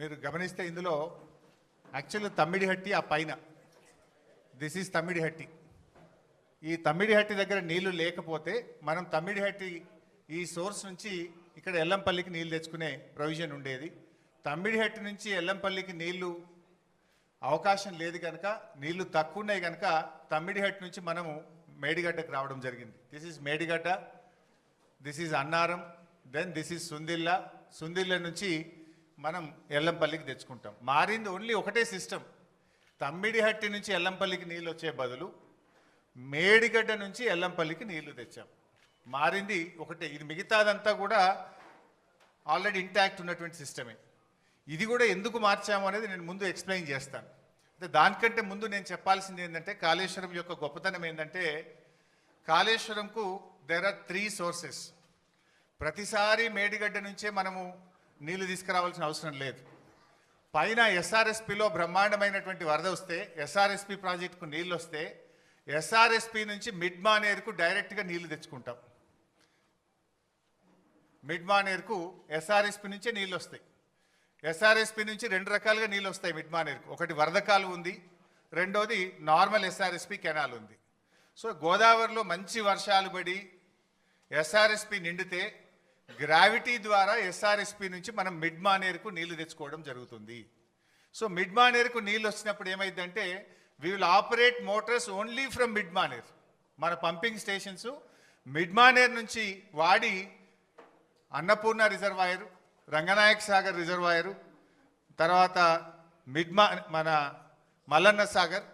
మీరు గమనిస్తే ఇందులో యాక్చువల్లీ తమ్మిడిహట్టి ఆ పైన దిస్ ఈజ్ తమ్మిడిహట్టి. ఈ తమ్మిడిహట్టి దగ్గర నీళ్లు లేకపోతే మనం తమ్మిడిహట్టి ఈ సోర్స్ నుంచి ఇక్కడ ఎల్లంపల్లికి నీళ్ళు తెచ్చుకునే ప్రొవిజన్ ఉండేది. తమ్మిడిహట్టి నుంచి ఎల్లంపల్లికి నీళ్లు అవకాశం లేదు కనుక, నీళ్లు తక్కువ ఉన్నాయి కనుక తమ్మిడిహట్టి నుంచి మనము మేడిగడ్డకు రావడం జరిగింది. This is Medigadda, this is Annaram, then this is Sundilla. Sundilla నుంచి మనం ఎల్లంపల్లికి తెచ్చుకుంటాం. మారింది ఓన్లీ ఒకటే సిస్టమ్. తమ్మిడిహట్టి నుంచి ఎల్లంపల్లికి నీళ్ళు వచ్చే బదులు మేడిగడ్డ నుంచి ఎల్లంపల్లికి నీళ్లు తెచ్చాం. మారింది ఒకటే. ఇది మిగతాదంతా కూడా ఆల్రెడీ ఇంటాక్ట్ ఉన్నటువంటి సిస్టమే. ఇది కూడా ఎందుకు మార్చాము అనేది నేను ముందు ఎక్స్ప్లెయిన్ చేస్తాను. అంటే దానికంటే ముందు నేను చెప్పాల్సింది ఏంటంటే, కాళేశ్వరం యొక్క గొప్పతనం ఏంటంటే, కాళేశ్వరంకు దేర్ ఆర్ 3 సోర్సెస్. ప్రతిసారి మేడిగడ్డ నుంచే మనము నీళ్లు తీసుకురావాల్సిన అవసరం లేదు. పైన ఎస్ఆర్ఎస్పిలో బ్రహ్మాండమైనటువంటి వరద వస్తే, ఎస్ఆర్ఎస్పి ప్రాజెక్టుకు నీళ్ళు వస్తే, ఎస్ఆర్ఎస్పి నుంచి మిడ్ మానేరుకు డైరెక్ట్గా నీళ్లు తెచ్చుకుంటాం. మిడ్ మానేరుకు ఎస్ఆర్ఎస్పి నుంచే నీళ్ళు వస్తాయి. ఎస్ఆర్ఎస్పి నుంచి 2 రకాలుగా నీళ్ళు వస్తాయి మిడ్ మానేరుకు. ఒకటి వరద కాలువ ఉంది, రెండోది నార్మల్ ఎస్ఆర్ఎస్పి కెనాల్ ఉంది. సో గోదావరిలో మంచి వర్షాలు పడి ఎస్ఆర్ఎస్పి నిండితే గ్రావిటీ ద్వారా ఎస్ఆర్ఎస్పి నుంచి మనం మిడ్ మానేరుకు నీళ్లు తెచ్చుకోవడం జరుగుతుంది. సో మిడ్ మానేరుకు నీళ్ళు వచ్చినప్పుడు ఏమైందంటే, we will operate Motors only from mid Maner. మన పంపింగ్ స్టేషన్స్ మిడ్ మానేర్ నుంచి వాడి అన్నపూర్ణ రిజర్వాయరు, రంగనాయక సాగర్ రిజర్వాయరు, తర్వాత మన మల్లన్న సాగర్,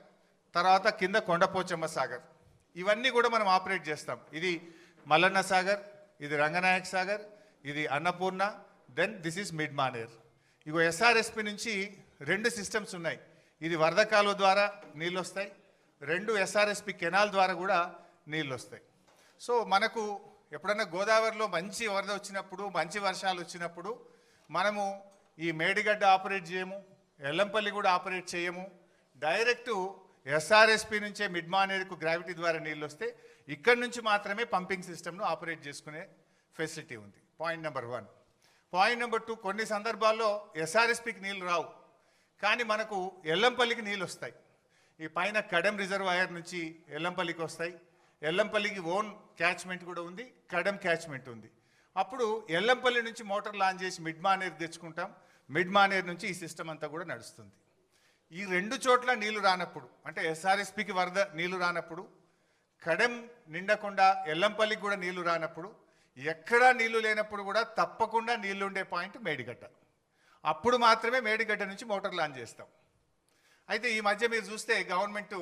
తర్వాత కింద కొండపోచమ్మ సాగర్, ఇవన్నీ కూడా మనం ఆపరేట్ చేస్తాం. ఇది మల్లన్న సాగర్, ఇది రంగనాయక సాగర్, ఇది Annapurna, then this is mid Maner. ఇగో ఎస్ఆర్ఎస్పి నుంచి 2 సిస్టమ్స్ ఉన్నాయి. ఇది వరద కాలువ ద్వారా నీళ్ళు వస్తాయి, 2 ఎస్ఆర్ఎస్పి కెనాల్ ద్వారా కూడా నీళ్ళు వస్తాయి. సో మనకు ఎప్పుడన్నా గోదావరిలో మంచి వరద వచ్చినప్పుడు, మంచి వర్షాలు వచ్చినప్పుడు మనము ఈ మేడిగడ్డ ఆపరేట్ చేయము, ఎల్లంపల్లి కూడా ఆపరేట్ చేయము. డైరెక్టు ఎస్ఆర్ఎస్పి నుంచే మిడ్ మానేరుకు గ్రావిటీ ద్వారా నీళ్ళు వస్తే ఇక్కడి నుంచి మాత్రమే పంపింగ్ సిస్టమ్ను ఆపరేట్ చేసుకునే ఫెసిలిటీ ఉంది. Point number 1. పాయింట్ నెంబర్ 2, కొన్ని సందర్భాల్లో ఎస్ఆర్ఎస్పికి నీళ్ళు రావు, కానీ మనకు ఎల్లంపల్లికి నీళ్ళు వస్తాయి. ఈ పైన కడెం రిజర్వాయర్ నుంచి ఎల్లంపల్లికి వస్తాయి. ఎల్లంపల్లికి ఓన్ క్యాచ్మెంట్ కూడా ఉంది, కడెం క్యాచ్మెంట్ ఉంది. అప్పుడు ఎల్లంపల్లి నుంచి మోటార్ లాంచ్ చేసి మిడ్ మానేరు తెచ్చుకుంటాం. మిడ్ మానేరు నుంచి ఈ సిస్టమ్ అంతా కూడా నడుస్తుంది. ఈ 2 చోట్ల నీళ్లు రానప్పుడు, అంటే ఎస్ఆర్ఎస్పికి వరద నీళ్లు రానప్పుడు, కడెం నిండకుండా ఎల్లంపల్లికి కూడా నీళ్లు రానప్పుడు, ఎక్కడా నీళ్లు లేనప్పుడు కూడా తప్పకుండా నీళ్లు ఉండే పాయింట్ మేడిగడ్డ. అప్పుడు మాత్రమే మేడిగడ్డ నుంచి మోటార్ లాంచ్ చేస్తాం. అయితే ఈ మధ్య మీరు చూస్తే గవర్నమెంట్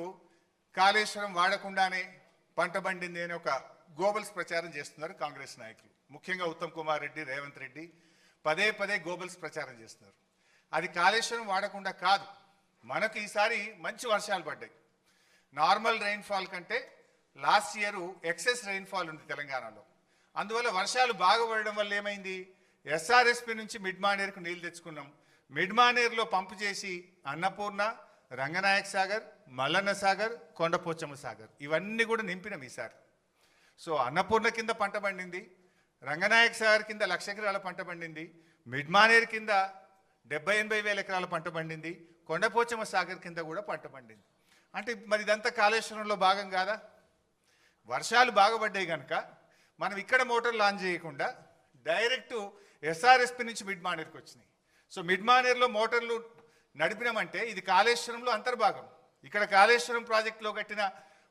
కాళేశ్వరం వాడకుండానే పంట పండింది అని ఒక గోబల్స్ ప్రచారం చేస్తున్నారు కాంగ్రెస్ నాయకులు. ముఖ్యంగా ఉత్తమ్ కుమార్ రెడ్డి, రేవంత్ రెడ్డి పదే గోబల్స్ ప్రచారం చేస్తున్నారు. అది కాళేశ్వరం వాడకుండా కాదు. మనకు ఈసారి మంచి వర్షాలు పడ్డాయి. నార్మల్ రెయిన్ఫాల్ కంటే లాస్ట్ ఇయర్ ఎక్సెస్ రెయిన్ఫాల్ ఉంది తెలంగాణలో. అందువల్ల వర్షాలు బాగా పడడం వల్ల ఏమైంది, ఎస్ఆర్ఎస్పి నుంచి మిడ్ మానేరుకు నీళ్ళు తెచ్చుకున్నాం. మిడ్ మానేరులో పంపు చేసి అన్నపూర్ణ, రంగనాయక సాగర్, మల్లన్న సాగర్, కొండపోచమ్మ సాగర్ ఇవన్నీ కూడా నింపినాం ఈసారి. సో అన్నపూర్ణ కింద పంట పండింది, రంగనాయక సాగర్ కింద 1,00,000 ఎకరాల పంట పండింది, మిడ్ మానేరు కింద 70-80 వేల ఎకరాల పంట పండింది, కొండపోచమ్మ సాగర్ కింద కూడా పంట పండింది. అంటే మరి ఇదంతా కాళేశ్వరంలో భాగం కాదా? వర్షాలు బాగుపడ్డాయి కనుక మనం ఇక్కడ మోటార్ లాంచ్ చేయకుండా డైరెక్టు ఎస్ఆర్ఎస్పి నుంచి మిడ్ మానేరుకు వచ్చినాయి. సో మిడ్ మానేరులో మోటార్లు నడిపినామంటే ఇది కాళేశ్వరంలో అంతర్భాగం. ఇక్కడ కాళేశ్వరం ప్రాజెక్టులో కట్టిన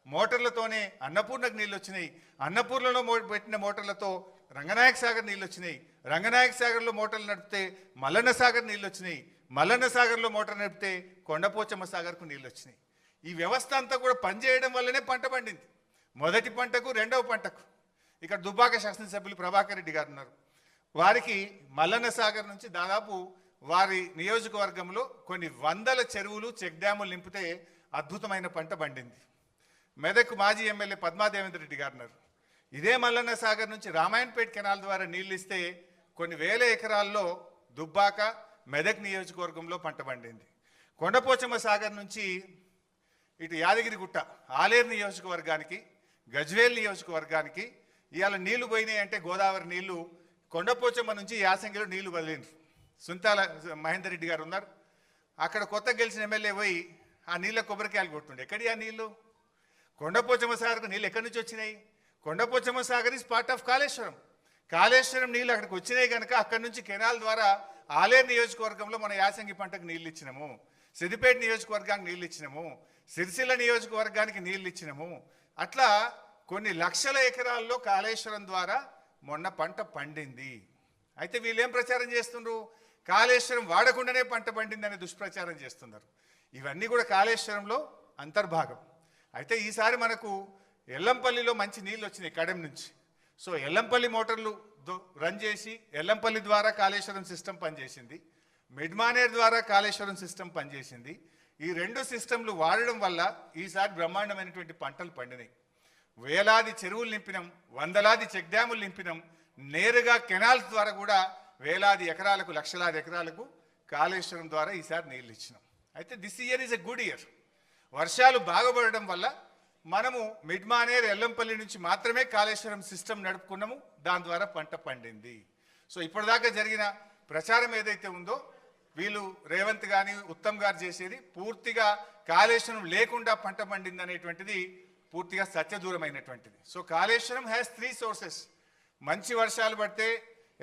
మోటార్లతోనే అన్నపూర్ణకు నీళ్ళు వచ్చినాయి, అన్నపూర్ణలో పెట్టిన మోటార్లతో రంగనాయక సాగర్ నీళ్ళు వచ్చినాయి, రంగనాయక సాగర్లో మోటార్లు నడిపితే మల్లన్న సాగర్ నీళ్ళు వచ్చినాయి, మల్లన్న సాగర్లో మోటార్ నడిపితే కొండపోచమ్మ సాగర్కు నీళ్ళు వచ్చినాయి. ఈ వ్యవస్థ అంతా కూడా పనిచేయడం వల్లనే పంట పండింది. మొదటి పంటకు, రెండవ పంటకు. ఇక్కడ దుబ్బాక శాసనసభ్యులు ప్రభాకర్ రెడ్డి గారు ఉన్నారు. వారికి మల్లన్న సాగర్ నుంచి దాదాపు వారి నియోజకవర్గంలో కొన్ని 100 చెరువులు, చెక్ డ్యాములు నింపితే అద్భుతమైన పంట పండింది. మెదక్ మాజీ ఎమ్మెల్యే పద్మాదేవేంద్ర రెడ్డి గారు ఉన్నారు. ఇదే మల్లన్న సాగర్ నుంచి రామాయణపేట కెనాల్ ద్వారా నీళ్ళు ఇస్తే కొన్ని వేల ఎకరాల్లో దుబ్బాక, మెదక్ నియోజకవర్గంలో పంట పండింది. కొండపోచమ్మ సాగర్ నుంచి ఇటు యాదగిరిగుట్ట, ఆలేరు నియోజకవర్గానికి, గజ్వేల్ నియోజకవర్గానికి ఇవాళ నీళ్లు పోయినాయి అంటే గోదావరి నీళ్లు కొండపోచమ్మ నుంచి యాసంగిలో నీళ్లు వదిలిండ్రు. సుంతాల మహేందర్ రెడ్డి గారు ఉన్నారు. అక్కడ కొత్త గెలిచిన ఎమ్మెల్యే పోయి ఆ నీళ్ళ కొబ్బరికాయలు కొట్టుండే. ఎక్కడి ఆ నీళ్ళు? కొండపోచమ్మ సాగర్కు నీళ్ళు ఎక్కడి నుంచి వచ్చినాయి? Kondapochamma Sagar is part of Kaleshwaram. Kaleshwaram నీళ్ళు అక్కడికి వచ్చినాయి కనుక అక్కడి నుంచి కెనాల్ ద్వారా ఆలేరు నియోజకవర్గంలో మన యాసంగి పంటకు నీళ్ళు ఇచ్చినాము, సిద్దిపేట నియోజకవర్గానికి నీళ్ళు ఇచ్చినాము, సిరిసిల్ల నియోజకవర్గానికి నీళ్ళు ఇచ్చినాము. అట్లా కొన్ని లక్షల ఎకరాల్లో కాళేశ్వరం ద్వారా మొన్న పంట పండింది. అయితే వీళ్ళేం ప్రచారం చేస్తున్నారు? కాళేశ్వరం వాడకుండానే పంట పండిందనే దుష్ప్రచారం చేస్తున్నారు. ఇవన్నీ కూడా కాళేశ్వరంలో అంతర్భాగం. అయితే ఈసారి మనకు ఎల్లంపల్లిలో మంచి నీళ్ళు వచ్చినాయి కడెం నుంచి. సో ఎల్లంపల్లి మోటార్లు రన్ చేసి ఎల్లంపల్లి ద్వారా కాళేశ్వరం సిస్టమ్ పనిచేసింది, మిడ్మానేర్ ద్వారా కాళేశ్వరం సిస్టమ్ పనిచేసింది. ఈ రెండు సిస్టంలు వాడడం వల్ల ఈసారి బ్రహ్మాండమైనటువంటి పంటలు పండినాయి. వేలాది చెరువులు నింపినాం, వందలాది చెక్ డ్యాములు నింపినాం, నేరుగా కెనాల్స్ ద్వారా కూడా వేలాది ఎకరాలకు లక్షలాది ఎకరాలకు కాళేశ్వరం ద్వారా ఈసారి నీళ్ళు ఇచ్చినాం. అయితే this year is a good year. వర్షాలు బాగుపడడం వల్ల మనము మిడ్మానేర్ ఎల్లంపల్లి నుంచి మాత్రమే కాళేశ్వరం సిస్టమ్ నడుపుకున్నాము, దాని ద్వారా పంట పండింది. సో ఇప్పటిదాకా జరిగిన ప్రచారం ఏదైతే ఉందో వీళ్ళు రేవంత్ కానీ ఉత్తమ్ గారు చేసేది పూర్తిగా కాళేశ్వరం లేకుండా పంట పండింది అనేటువంటిది పూర్తిగా సత్యదూరమైనటువంటిది. So Kaleshwaram has 3 sources. మంచి వర్షాలు పడితే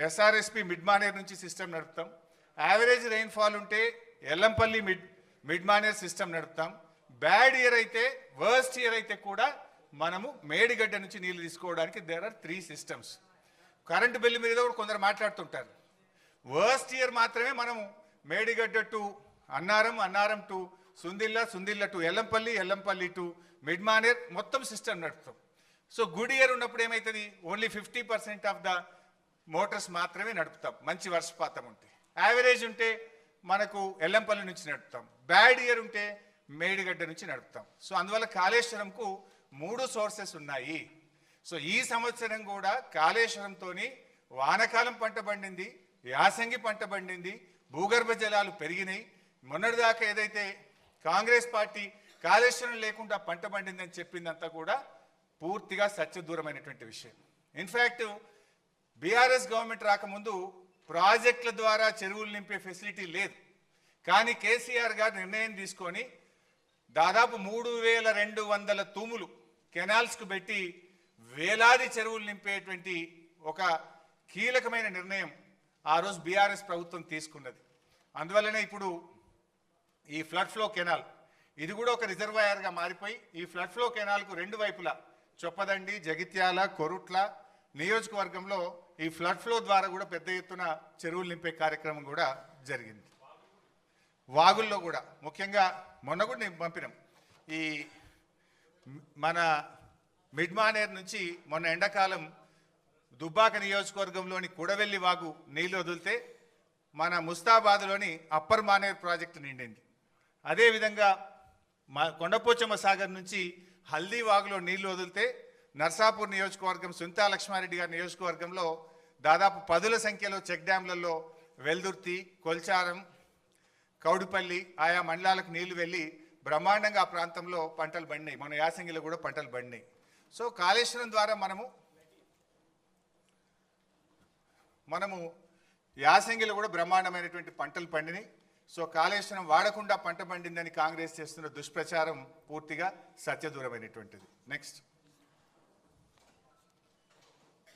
ఎస్ఆర్ఎస్పి మిడ్మానేర్ నుంచి సిస్టమ్ నడుపుతాం, యావరేజ్ రెయిన్ఫాల్ ఉంటే ఎల్లంపల్లి మిడ్మానేర్ సిస్టమ్ నడుపుతాం, బ్యాడ్ ఇయర్ అయితే వర్స్ట్ ఇయర్ అయితే కూడా మనము మేడిగడ్డ నుంచి నీళ్లు తీసుకోవడానికి there are 3 systems. Current bill మీద కూడా కొందరు మాట్లాడుతుంటారు. వర్స్ట్ ఇయర్ మాత్రమే మనము Medigadda to Annaram, Annaram to Sundilla, Sundilla to Yellampalli, Yellampalli to Mid Manair మొత్తం సిస్టమ్ నడుపుతాం. సో గుడ్ ఇయర్ ఉన్నప్పుడు ఏమవుతుంది? ఓన్లీ 50% ఆఫ్ ద మోటార్స్ మాత్రమే నడుపుతాం మంచి వర్షపాతం ఉంటే. యావరేజ్ ఉంటే మనకు ఎల్లంపల్లి నుంచి నడుపుతాం, బ్యాడ్ ఇయర్ ఉంటే మేడిగడ్డ నుంచి నడుపుతాం. సో అందువల్ల కాళేశ్వరంకు 3 సోర్సెస్ ఉన్నాయి. సో ఈ సంవత్సరం కూడా కాళేశ్వరంతోని వానకాలం పంట పండింది, యాసంగి పంట పండింది, భూగర్భ జలాలు పెరిగినాయి. మొన్నటిదాకా ఏదైతే కాంగ్రెస్ పార్టీ కాళేశ్వరం లేకుండా పంట పండిందని చెప్పిందంతా కూడా పూర్తిగా సత్యదూరమైనటువంటి విషయం. ఇన్ఫ్యాక్ట్ బీఆర్ఎస్ గవర్నమెంట్ రాకముందు ప్రాజెక్టుల ద్వారా చెరువులు నింపే ఫెసిలిటీ లేదు. కానీ కేసీఆర్ గారు నిర్ణయం తీసుకొని దాదాపు 3200 తూములు కెనాల్స్కు పెట్టి వేలాది చెరువులు నింపేటువంటి ఒక కీలకమైన నిర్ణయం ఆ రోజు బీఆర్ఎస్ ప్రభుత్వం తీసుకున్నది. అందువల్లనే ఇప్పుడు ఈ ఫ్లడ్ ఫ్లో కెనాల్ ఇది కూడా ఒక రిజర్వాయర్గా మారిపోయి ఈ ఫ్లడ్ ఫ్లో కెనాల్కు 2 వైపులా చొప్పదండి, జగిత్యాల, కొరుట్ల నియోజకవర్గంలో ఈ ఫ్లడ్ ఫ్లో ద్వారా కూడా పెద్ద ఎత్తున చెరువులు నింపే కార్యక్రమం కూడా జరిగింది. వాగుల్లో కూడా ముఖ్యంగా మొన్న కూడా నేను పంపినాం. ఈ మన మిడ్మానేర్ నుంచి మొన్న ఎండాకాలం దుబ్బాక నియోజకవర్గంలోని కుడవెల్లి వాగు నీళ్లు వదిలితే మన ముస్తాబాద్లోని అప్పర్ మానేర్ ప్రాజెక్టు నిండింది. అదేవిధంగా కొండపోచమ్మ సాగర్ నుంచి హల్దీ వాగులో నీళ్లు వదిలితే నర్సాపూర్ నియోజకవర్గం సుంతా లక్ష్మారెడ్డి గారి నియోజకవర్గంలో దాదాపు 10ల సంఖ్యలో చెక్ డ్యాంలలో వెల్దుర్తి, కొల్చారం, కౌడిపల్లి ఆయా మండలాలకు నీళ్లు వెళ్ళి బ్రహ్మాండంగా ఆ ప్రాంతంలో పంటలు పండినాయి. మన యాసంగిలో కూడా పంటలు పండినాయి. సో కాళేశ్వరం ద్వారా మనము యాసంగిలో కూడా బ్రహ్మాండమైనటువంటి పంటలు పండినాయి. సో కాళేశ్వరం వాడకుండా పంట పండిందని కాంగ్రెస్ చేస్తున్న దుష్ప్రచారం పూర్తిగా సత్యదూరమైనటువంటిది. నెక్స్ట్